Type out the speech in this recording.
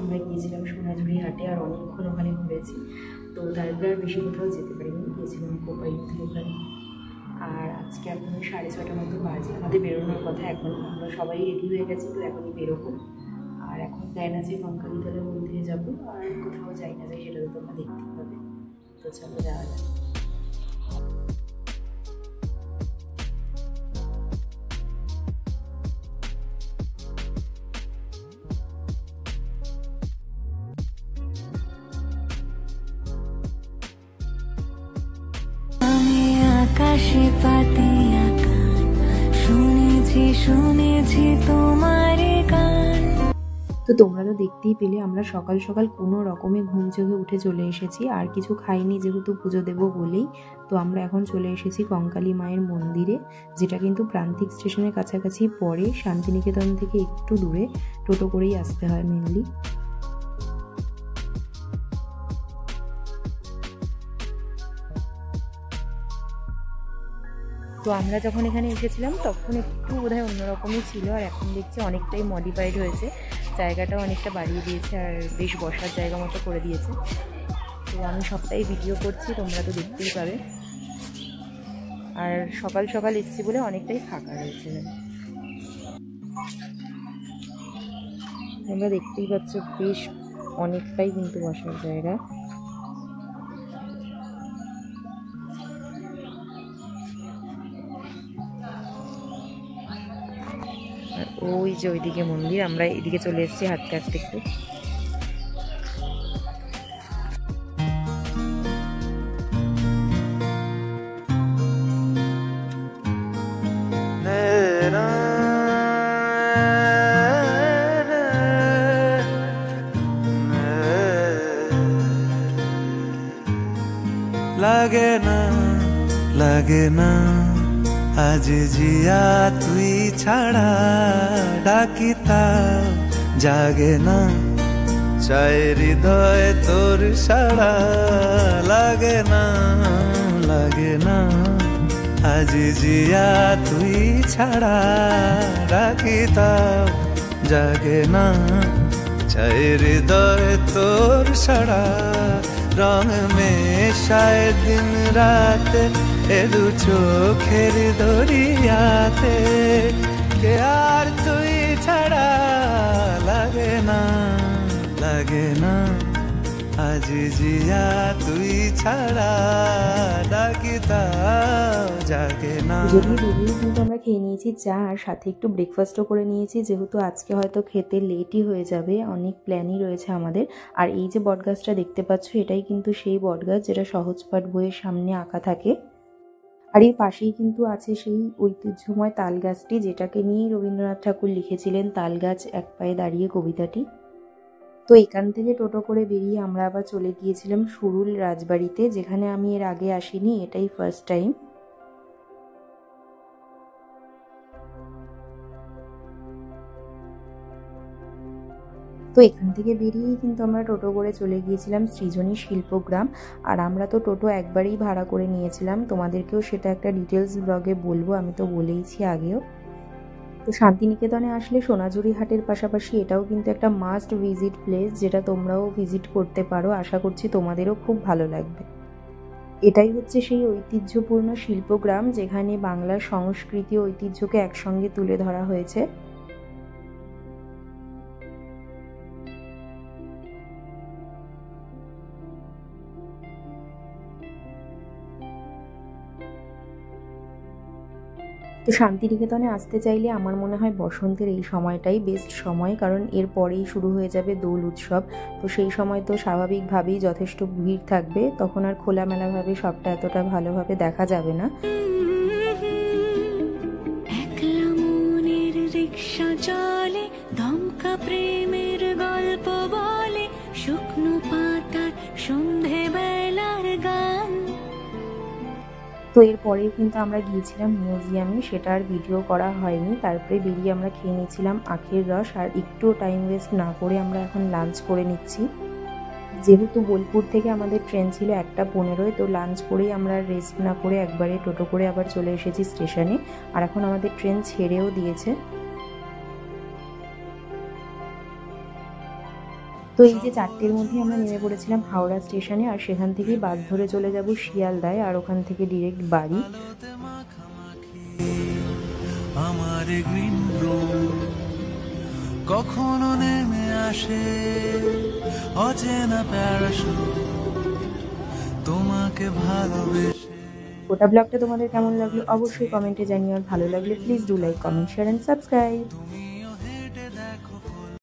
আমরা গিয়েছিলাম সোনাঝুরি হাটে আর অনেকক্ষণ ওখানে ঘুরেছি। তো তারপরে আর বেশি কোথাও যেতে পারিনি, গিয়েছিলাম কোপাই নদীর ওখানে। আর আজকে এখন 6:30 মতো বাজে, আমাদের বেরোনোর কথা। এখন আমরা সবাই রেডি হয়ে গেছি, তো এখনই বেরোবো। আর এখন প্ল্যান আছে কঙ্কালীতলা মন্দিরে যাবো, আর কোথাও যাই না যাই সেটা তো তোমরা দেখতেই পাবে। তো চলো যাওয়া যাক। আকাশে পাতিয়া গান শুনেছি তোমার গান। তো তোমরা তো দেখতেই পেলে আমরা সকাল সকাল কোনো রকমে ঘুম চোখে উঠে চলে এসেছি, আর কিছু খাইনি যেহেতু পুজো দেবো বলেই। তো আমরা এখন চলে এসেছি কঙ্কালী মায়ের মন্দিরে, যেটা কিন্তু প্রান্তিক স্টেশনের কাছাকাছি পড়ে, শান্তিনিকেতন থেকে একটু দূরে, টোটো করেই আসতে হয় মেনলি। তো আমরা যখন এখানে এসেছিলাম তখন একটু বোধহয় অন্যরকমই ছিল, আর এখন দেখছি অনেকটাই মডিফাইড হয়েছে, জায়গাটাও অনেকটা বাড়িয়ে দিয়েছে আর বেশ বসার জায়গা মতো করে দিয়েছে। তো আমি সবটাই ভিডিও করছি, তোমরা তো দেখতেই পাবে। আর সকাল সকাল এসেছি বলে অনেকটাই ফাঁকা রয়েছে, তোমরা দেখতেই পাচ্ছ বেশ অনেকটাই কিন্তু বসার জায়গা। আর ওই যে ওইদিকে মন্দির, আমরা এদিকে চলে এসেছি হাঁটতে হাঁটতে একটু। লাগে না আজ জিয়া তুই ছাড়া, ডাকিতা জাগে না চাই হৃদয় তোর সাড়া। লাগে না আজ জিয়া তুই ছাড়া, ডাকিতা জাগে না চাই হৃদয় তোর সাড়া। রং মেশায় দিন রাত এ দু চোখের দরিয়াতে, কে আর তুই ছাড়া। লাগে না আজ জিয়া তুই ছাড়া, ডাকিতা জাগে না। যদিও বেরিয়ে কিন্তু আমরা খেয়ে নিয়েছি চা, আর সাথে একটু ব্রেকফাস্টও করে নিয়েছি, যেহেতু আজকে হয়তো খেতে লেটই হয়ে যাবে, অনেক প্ল্যানই রয়েছে আমাদের। আর এই যে বটগাছটা দেখতে পাচ্ছ, এটাই কিন্তু সেই বটগাছ যেটা সহজপাঠ বইয়ের সামনে আঁকা থাকে। আর এর পাশেই কিন্তু আছে সেই ঐতিহ্যময় তাল গাছটি, যেটাকে নিয়েই রবীন্দ্রনাথ ঠাকুর লিখেছিলেন তাল গাছ এক পায়ে দাঁড়িয়ে কবিতাটি। তো এখান থেকে টোটো করে বেরিয়ে আমরা আবার চলে গিয়েছিলাম সুরুল রাজবাড়িতে, যেখানে আমি এর আগে আসিনি, এটাই ফার্স্ট টাইম। তো এখান থেকে বেরিয়েই কিন্তু আমরা টোটো করে চলে গিয়েছিলাম সৃজনী শিল্পগ্রাম। আর আমরা তো টোটো একবারেই ভাড়া করে নিয়েছিলাম, তোমাদেরকেও সেটা একটা ডিটেলস ব্লগে বলবো, আমি তো বলেইছি আগেও। তো শান্তিনিকেতনে আসলে সোনাঝুরি হাটের পাশাপাশি এটাও কিন্তু একটা মাস্ট ভিজিট প্লেস, যেটা তোমরাও ভিজিট করতে পারো। আশা করছি তোমাদেরও খুব ভালো লাগবে। এটাই হচ্ছে সেই ঐতিহ্যপূর্ণ শিল্পগ্রাম, যেখানে বাংলার সংস্কৃতি ও ঐতিহ্যকে একসঙ্গে তুলে ধরা হয়েছে। তো শান্তিনিকেতনে আসতে চাইলে আমার মনে হয় বসন্তের এই সময়টাই বেস্ট সময়, কারণ এর পরেই শুরু হয়ে যাবে দোল উৎসব। তো সেই সময় তো স্বাভাবিকভাবেই যথেষ্ট ভিড় থাকবে, তখন আর খোলামেলাভাবে সবটা এতটা ভালোভাবে দেখা যাবে না। একলা মনের রিক্সা চলে, দমকা প্রেমের গল্প বলে, শুকনো পাতার সন্ধে বেলার গান। তো এরপরেই কিন্তু আমরা গিয়েছিলাম মিউজিয়ামে, সেটা আর ভিডিও করা হয়নি। তারপরে বেরিয়ে আমরা খেয়ে নিয়েছিলাম আখের রস, আর একটু টাইম ওয়েস্ট না করে আমরা এখন লাঞ্চ করে নিচ্ছি। যেহেতু বোলপুর থেকে আমাদের ট্রেন ছিল 1:15, তো লাঞ্চ করেই আমরা রেস্ট না করে একবারে টোটো করে আবার চলে এসেছি স্টেশনে। আর এখন আমাদের ট্রেন ছেড়েও দিয়েছে। তো এই যে 4টের মধ্যে আমরা নেমে পড়েছিলাম হাওড়া স্টেশনে, আর সেখান থেকেই বাস ধরে চলে যাব শিয়ালদায়, আর ওখান থেকে ডিরেক্ট বাড়ি। আমার গ্রিন রুম কখনো নেমে আসে অচেনা প্যারাশুট তোমাকে ভালোবেসে। গোটা ব্লগটা তোমাদের কেমন লাগলো অবশ্যই কমেন্টে জানিও, আর ভালো লাগলে please do like, comment, share and subscribe.